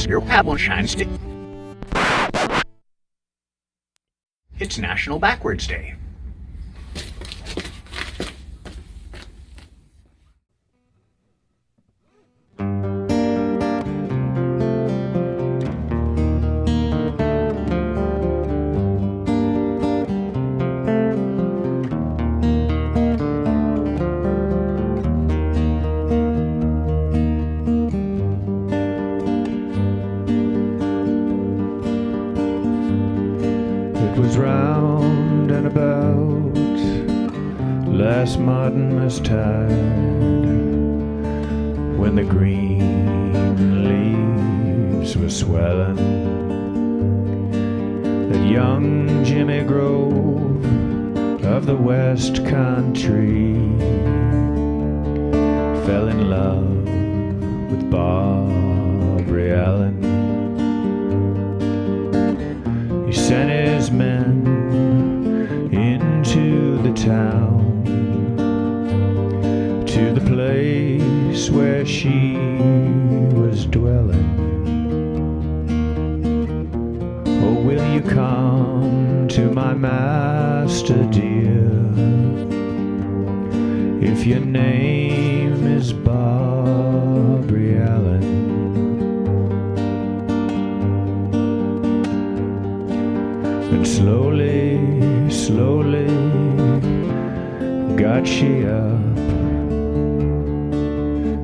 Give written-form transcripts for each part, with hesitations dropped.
your pebble chance to... It's National Backwards Day. It was round and about last Martinmas tide, when the green leaves were swelling, that young Jimmy Grove of the West Country fell in love with Barbary Allen. He sent his men into the town, to the place where she was dwelling. Oh, will you come to my master dear, if your name is Barbary Allen? And slowly, slowly got she up,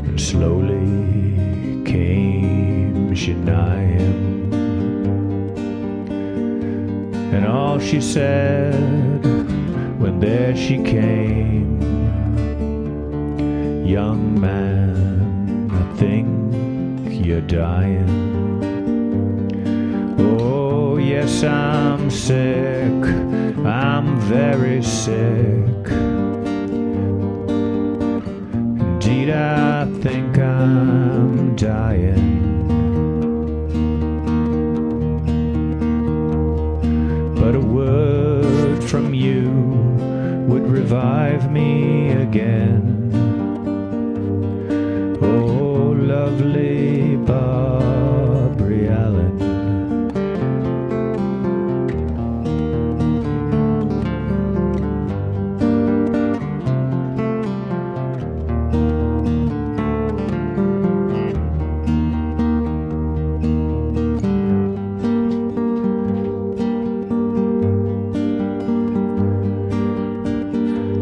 and slowly came she nigh him. And all she said when there she came, young man, I think you're dying. Oh, yes, I'm sick, I'm very sick. Indeed, I think I'm dying. But a word from you would revive me again. Oh, lovely Barbary Allen.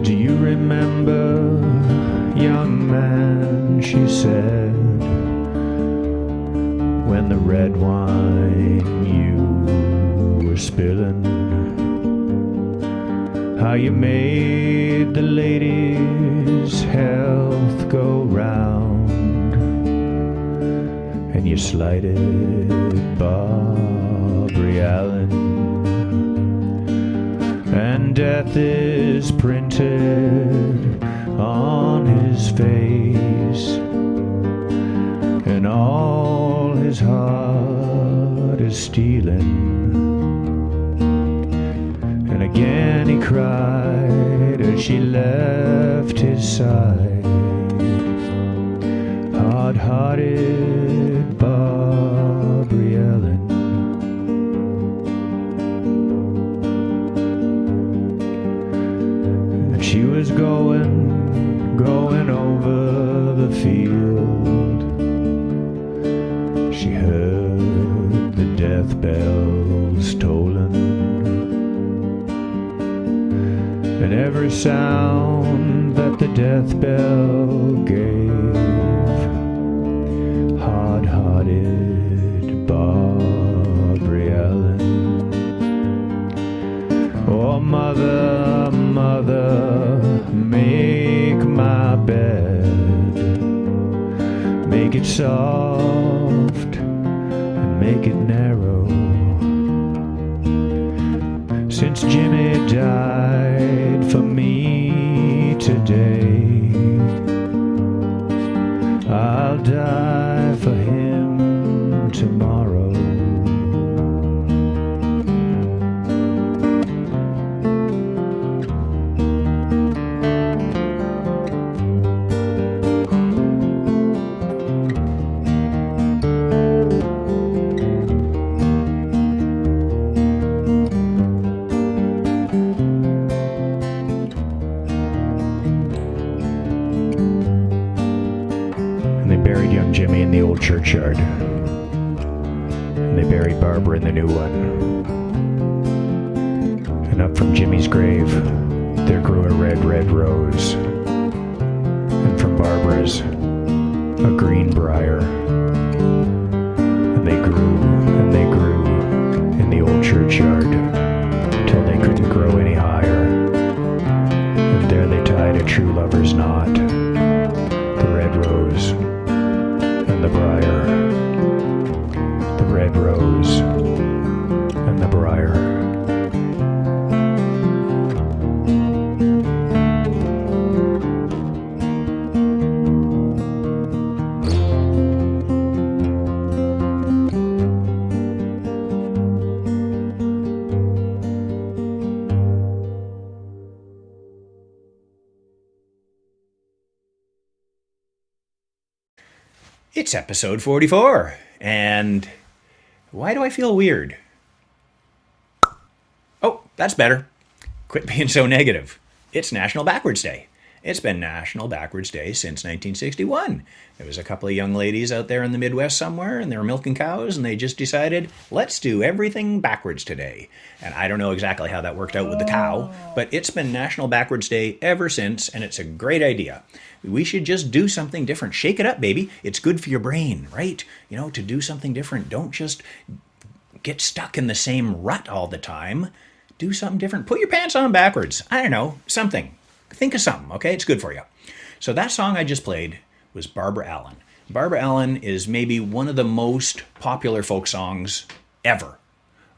Do you remember, young man, she said, when the red wine you were spilling, how you made the ladies' health go round, and you slighted Barbary Allen, and death is printed on his face, and all his heart is stealing. And again he cried as she left his side, hard-hearted Barbary Allen. And she was going over the field. She heard the death bells tolling, and every sound that the death bell gave, hard-hearted Barbary Allen. Oh, mother, mother, make my bed, make it soft and make it narrow. Since Jimmy died for me today, I'll die for him tomorrow. Jimmy in the old churchyard. And they buried Barbara in the new one. And up from Jimmy's grave, there grew a red, red rose. And from Barbara's, a green briar. And they grew in the old churchyard till they couldn't grow any higher. And there they tied a true lover's knot, the red rose and the briar, the red rose and the briar. It's episode 44, and why do I feel weird? Oh, that's better. Quit being so negative. It's National Backwards Day. It's been National Backwards Day since 1961. There was a couple of young ladies out there in the Midwest somewhere, and they were milking cows, and they just decided, let's do everything backwards today. And I don't know exactly how that worked out with the cow, but it's been National Backwards Day ever since, and it's a great idea. We should just do something different. Shake it up, baby. It's good for your brain, right? You know, to do something different. Don't just get stuck in the same rut all the time. Do something different. Put your pants on backwards. I don't know, something. Think of something, okay? It's good for you. So that song I just played was Barbara Allen. Barbara Allen is maybe one of the most popular folk songs ever.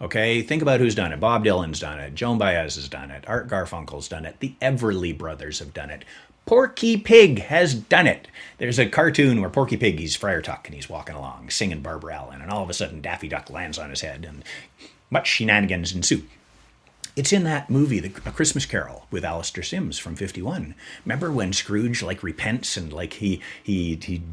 Okay, think about who's done it. Bob Dylan's done it. Joan Baez has done it. Art Garfunkel's done it. The Everly Brothers have done it. Porky Pig has done it. There's a cartoon where Porky Pig, he's Friar Tuck, and he's walking along singing Barbara Allen, and all of a sudden Daffy Duck lands on his head, and much shenanigans ensue. It's in that movie, A Christmas Carol, with Alistair Sims from 51. Remember when Scrooge repents and he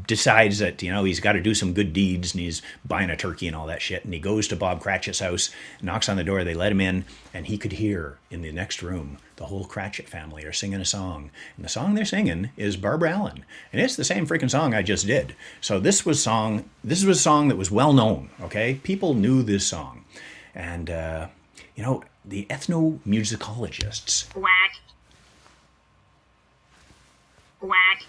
decides that, you know, he's got to do some good deeds, and he's buying a turkey and all that shit, and he goes to Bob Cratchit's house, knocks on the door, they let him in, and he could hear in the next room the whole Cratchit family are singing a song. And the song they're singing is Barbara Allen. And it's the same freaking song I just did. So this was a song that was well known, okay? People knew this song. And, you know, the ethnomusicologists. Quack. Quack.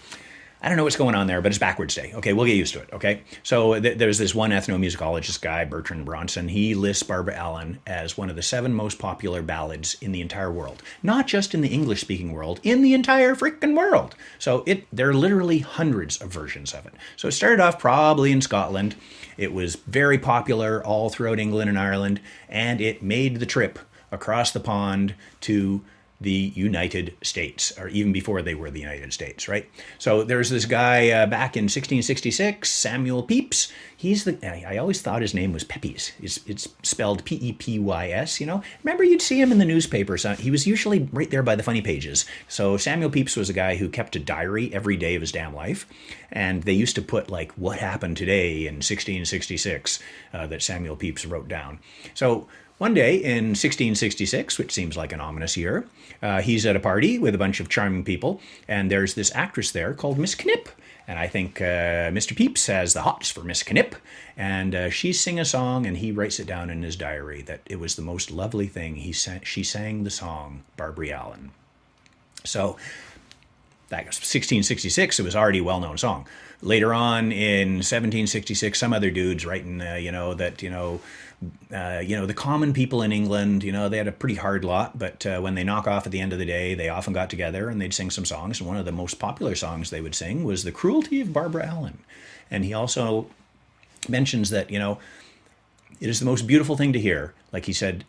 I don't know what's going on there, but it's backwards day. Okay, we'll get used to it, okay? So there's this one ethnomusicologist guy, Bertrand Bronson. He lists Barbara Allen as one of the 7 most popular ballads in the entire world. Not just in the English-speaking world, in the entire freaking world. So there are literally hundreds of versions of it. So it started off probably in Scotland. It was very popular all throughout England and Ireland, and it made the trip across the pond to the United States, or even before they were the United States, right? So there's this guy back in 1666, Samuel Pepys. I always thought his name was Pepys. It's spelled P-E-P-Y-S, you know? Remember, you'd see him in the newspaper. So he was usually right there by the funny pages. So Samuel Pepys was a guy who kept a diary every day of his damn life. And they used to put, like, what happened today in 1666 that Samuel Pepys wrote down. So one day in 1666, which seems like an ominous year, he's at a party with a bunch of charming people, and there's this actress there called Miss Knipp. And I think Mr. Pepys has the hots for Miss Knipp, and she's singing a song, and he writes it down in his diary that it was the most lovely thing. She sang the song Barbara Allen. So that was 1666. It was already a well-known song. Later on in 1766, some other dudes writing, the common people in England, you know, they had a pretty hard lot, but when they knock off at the end of the day, they often got together and they'd sing some songs. And one of the most popular songs they would sing was The Cruelty of Barbara Allen. And he also mentions that, you know, it is the most beautiful thing to hear. Like he said,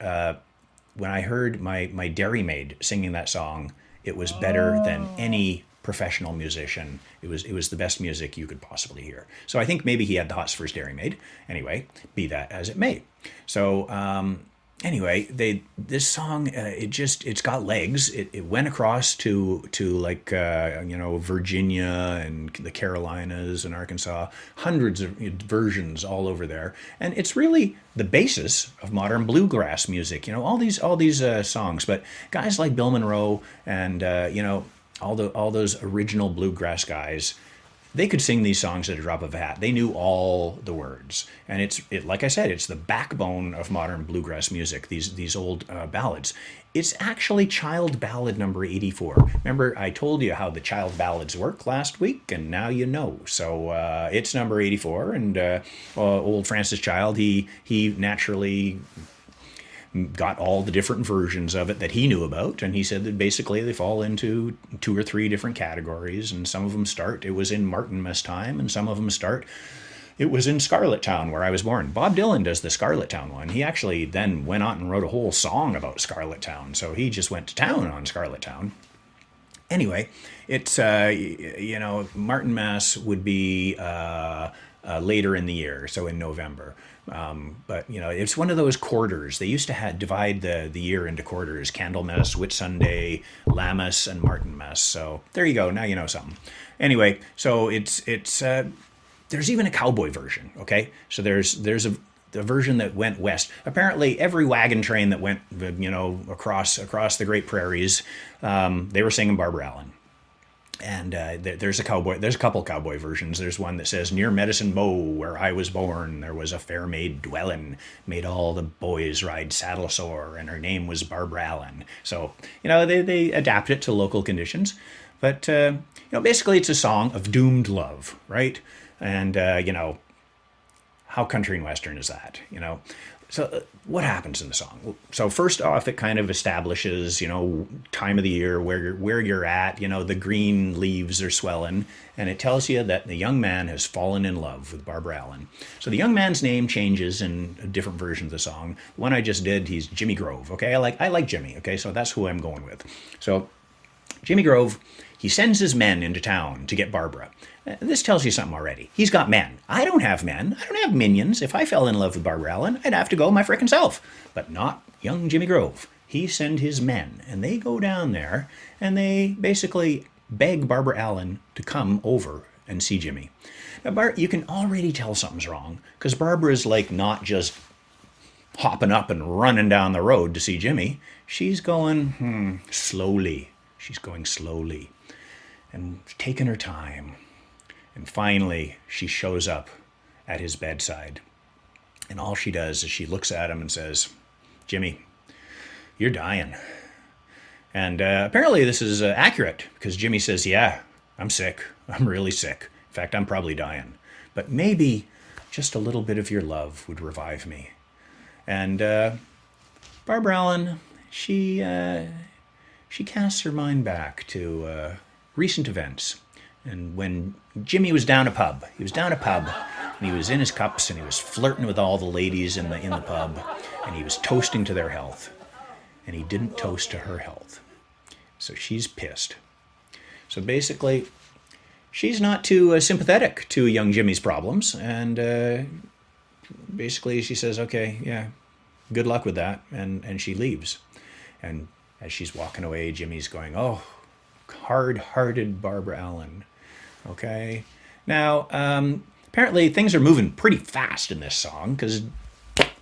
when I heard my dairymaid singing that song, it was better than any professional musician. It was the best music you could possibly hear. So I think maybe he had the hots for his dairymaid. Anyway, be that as it may. So anyway, this song it's got legs. It went across to Virginia and the Carolinas and Arkansas, hundreds of versions all over there, and it's really the basis of modern bluegrass music. You know, all these songs, but guys like Bill Monroe and all those original bluegrass guys, they could sing these songs at a drop of a hat. They knew all the words, and like I said, it's the backbone of modern bluegrass music. These old ballads. It's actually child ballad number 84. Remember, I told you how the child ballads work last week, and now you know. So it's number 84, and old Francis Child, he naturally got all the different versions of it that he knew about, and he said that basically they fall into 2 or 3 different categories, and some of them start, it was in Martinmas time, and some of them start, it was in Scarlet Town, where I was born. Bob Dylan does the Scarlet Town one. He actually then went on and wrote a whole song about Scarlet Town, so he just went to town on Scarlet Town. Anyway, it's, Martinmas would be later in the year, so in November. But it's one of those quarters. They used to divide the year into quarters: Candlemas, Whitsunday, Lammas, and Martinmas. So there you go. Now you know something. Anyway, so it's there's even a cowboy version. Okay, so there's a version that went west. Apparently, every wagon train that went across the Great Prairies, they were singing Barbara Allen. And there's a couple cowboy versions. There's one that says, "Near Medicine Bow, where I was born, there was a fair maid dwellin', made all the boys ride saddle sore, and her name was Barbara Allen." So, they adapt it to local conditions. But, basically it's a song of doomed love, right? And, how country and western is that, So what happens in the song? So first off, it kind of establishes, time of the year, where you're at, the green leaves are swelling, and it tells you that the young man has fallen in love with Barbara Allen. So the young man's name changes in a different version of the song. The one I just did, he's Jimmy Grove. Okay, I like Jimmy. Okay, so that's who I'm going with. So Jimmy Grove, he sends his men into town to get Barbara. This tells you something already. He's got men. I don't have men. I don't have minions. If I fell in love with Barbara Allen, I'd have to go my frickin' self. But not young Jimmy Grove. He sent his men, and they go down there, and they basically beg Barbara Allen to come over and see Jimmy. Now, you can already tell something's wrong, because Barbara's not just hopping up and running down the road to see Jimmy. She's going slowly. She's going slowly and taking her time. And finally, she shows up at his bedside. And all she does is she looks at him and says, "Jimmy, you're dying." And apparently this is accurate, because Jimmy says, "Yeah, I'm sick. I'm really sick. In fact, I'm probably dying. But maybe just a little bit of your love would revive me." And Barbara Allen, she casts her mind back to recent events. And when Jimmy was down a pub, and he was in his cups, and he was flirting with all the ladies in the pub, and he was toasting to their health, and he didn't toast to her health. So she's pissed. So basically, she's not too sympathetic to young Jimmy's problems, and basically she says, "Okay, yeah, good luck with that," and she leaves. And as she's walking away, Jimmy's going, "Oh, hard-hearted Barbara Allen." Okay. Now, apparently things are moving pretty fast in this song, because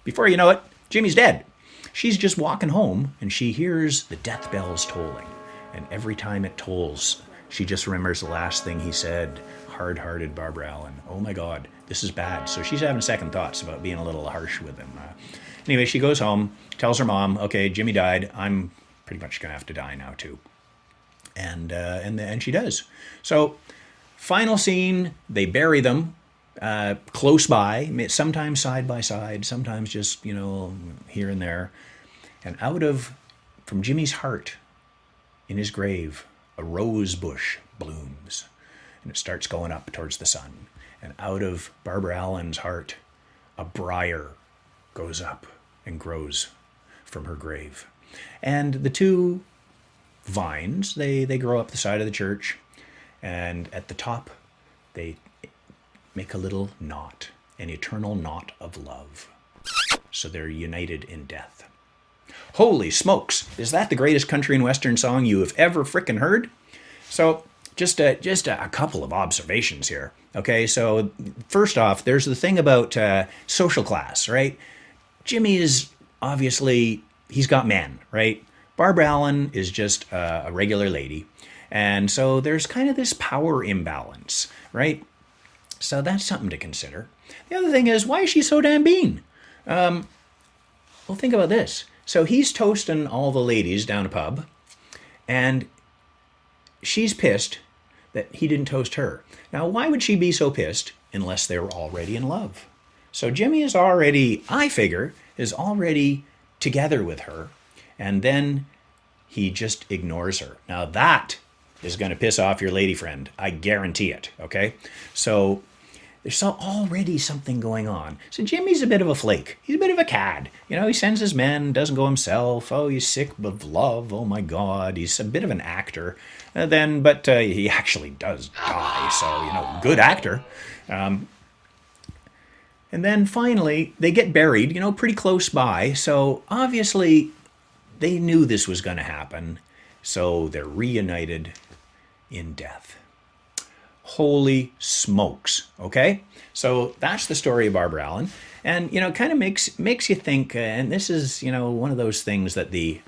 before you know it, Jimmy's dead. She's just walking home, and she hears the death bells tolling. And every time it tolls, she just remembers the last thing he said, "Hard-hearted Barbara Allen." Oh my God, this is bad. So she's having second thoughts about being a little harsh with him. Anyway, she goes home, tells her mom, "Okay, Jimmy died. I'm pretty much going to have to die now too." And she does. So final scene, they bury them close by, sometimes side by side, sometimes just, here and there. And from Jimmy's heart, in his grave, a rose bush blooms. And it starts going up towards the sun. And out of Barbara Allen's heart, a briar goes up and grows from her grave. And the two vines, they grow up the side of the church, and at the top they make a little knot, an eternal knot of love. So they're united in death. Holy smokes, is that the greatest country and western song you have ever frickin' heard? So just a couple of observations here. Okay, so first off, there's the thing about social class, right? Jimmy is obviously, he's got men, right? Barbara Allen is just a regular lady. And so there's kind of this power imbalance, right? So that's something to consider. The other thing is, why is she so damn mean? Well, think about this. So he's toasting all the ladies down a pub, and she's pissed that he didn't toast her. Now, why would she be so pissed unless they were already in love? So Jimmy is already, I figure, is already together with her, and then he just ignores her. Now that is going to piss off your lady friend. I guarantee it, okay? So there's already something going on. So Jimmy's a bit of a flake. He's a bit of a cad. You know, he sends his men, doesn't go himself. Oh, he's sick of love. Oh my God. He's a bit of an actor. But he actually does die. So, you know, good actor. And then finally, they get buried, you know, pretty close by. So obviously, they knew this was going to happen. So they're reunited in death. Holy smokes. Okay? So that's the story of Barbara Allen. And, you know, it kind of makes you think, and this is, you know, one of those things that the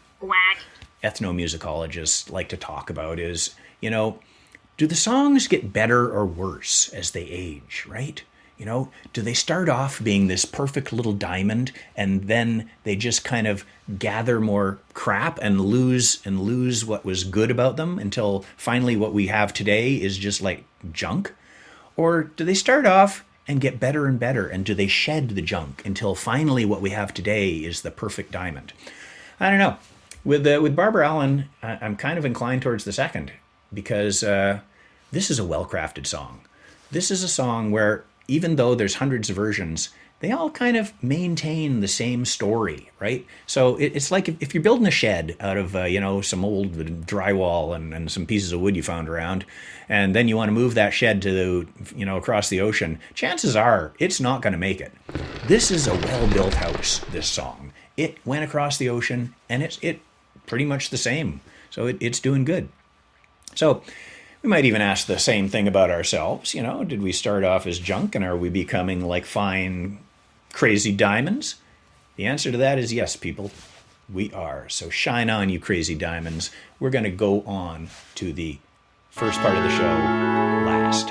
ethnomusicologists like to talk about is, you know, do the songs get better or worse as they age, right? You know, do they start off being this perfect little diamond and then they just kind of gather more crap and lose what was good about them until finally what we have today is just like junk? Or do they start off and get better and better, and do they shed the junk until finally what we have today is the perfect diamond? I don't know. With Barbara Allen, I'm kind of inclined towards the second, because this is a well-crafted song. This is a song where even though there's hundreds of versions, they all kind of maintain the same story, right? So it's like if you're building a shed out of, you know, some old drywall and some pieces of wood you found around, and then you want to move that shed to, you know, across the ocean, chances are it's not going to make it. This is a well-built house, this song. It went across the ocean, and it's pretty much the same. So it's doing good. So we might even ask the same thing about ourselves. You know, did we start off as junk, and are we becoming like fine, crazy diamonds? The answer to that is yes, people. We are. So shine on, you crazy diamonds. We're going to go on to the first part of the show last.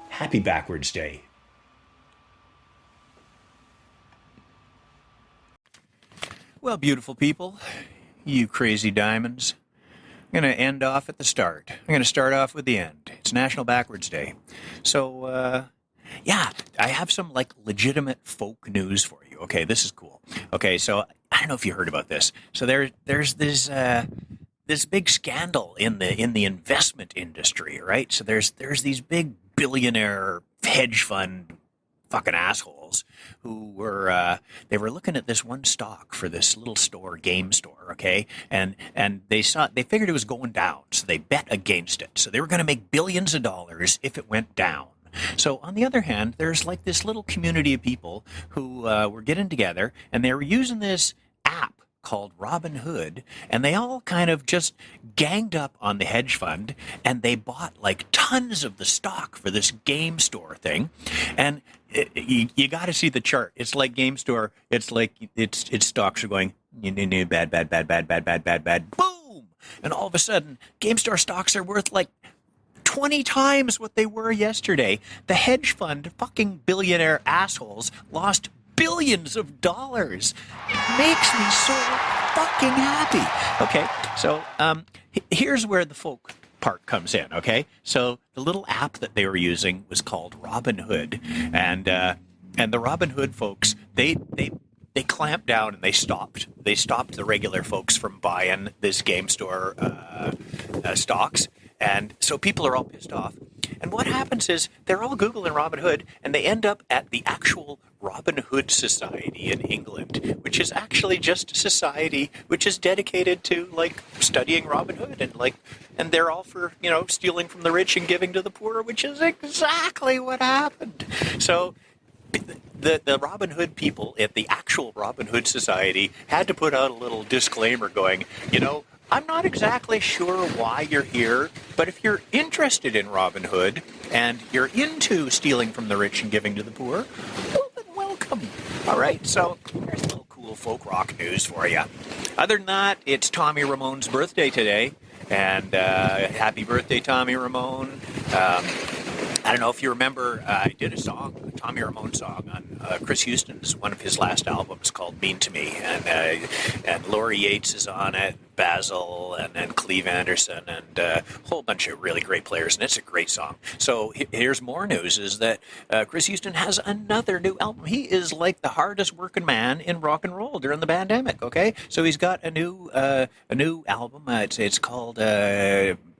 Happy Backwards Day. Well, beautiful people, you crazy diamonds. I'm going to end off at the start. I'm going to start off with the end. It's National Backwards Day. So, yeah, I have some, like, legitimate folk news for you. Okay, this is cool. Okay, so I don't know if you heard about this. So there's this big scandal in the investment industry, right? So there's these big billionaire hedge fund fucking assholes who were they were looking at this one stock for this little store, game store, okay, and they figured it was going down, so they bet against it. So they were going to make billions of dollars if it went down. So on the other hand, there's like this little community of people who were getting together, and they were using this app called Robinhood, and they all kind of just ganged up on the hedge fund, and they bought like tons of the stock for this game store thing. And you got to see the chart. It's like game store. It's like its stocks are going bad, bad, bad, bad, bad, bad, bad, bad, boom, and all of a sudden, game store stocks are worth like 20 times what they were yesterday. The hedge fund fucking billionaire assholes lost billions of dollars. It makes me so fucking happy. Okay, so here's where the folk part comes in, okay? So the little app that they were using was called Robinhood, and the Robinhood folks, they clamped down and they stopped the regular folks from buying this game store stocks. And so people are all pissed off. And what happens is they're all Googling Robinhood, and they end up at the actual Robinhood Society in England, which is actually just a society which is dedicated to, like, studying Robinhood, and they're all for, you know, stealing from the rich and giving to the poor, which is exactly what happened. So the Robinhood people at the actual Robinhood Society had to put out a little disclaimer going, you know, I'm not exactly sure why you're here, but if you're interested in Robinhood and you're into stealing from the rich and giving to the poor, well, then welcome. All right, so here's a little cool folk rock news for you. Other than that, it's Tommy Ramone's birthday today, And happy birthday, Tommy Ramone. I don't know if you remember, I did a song, a Tommy Ramone song on Chris Houston's, one of his last albums called Mean to Me. And Laurie Yates is on it, Basil, and Cleve Anderson, and a whole bunch of really great players. And it's a great song. So here's more news, is that Chris Houston has another new album. He is like the hardest working man in rock and roll during the pandemic, okay? So he's got a new album. It's called...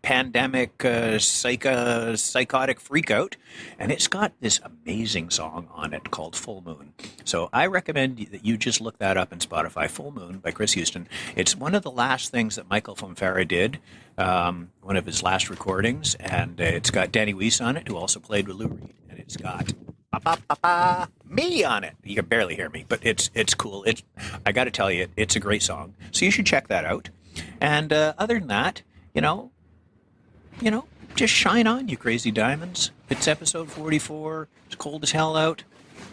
Pandemic Psychotic Freakout, and it's got this amazing song on it called Full Moon. So I recommend that you just look that up in Spotify. Full Moon by Chris Houston. It's one of the last things that Michael Fonfara did, one of his last recordings, and it's got Danny Weiss on it, who also played with Lou Reed, and it's got me on it. You can barely hear me, but it's cool. I got to tell you, it's a great song. So you should check that out. And other than that, just shine on, you crazy diamonds. It's episode 44. It's cold as hell out.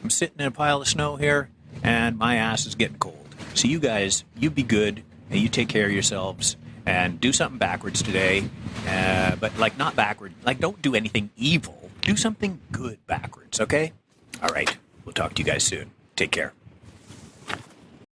I'm sitting in a pile of snow here, and my ass is getting cold. So you guys, you be good, and you take care of yourselves, and do something backwards today. But, not backward. Don't do anything evil. Do something good backwards, okay? All right. We'll talk to you guys soon. Take care.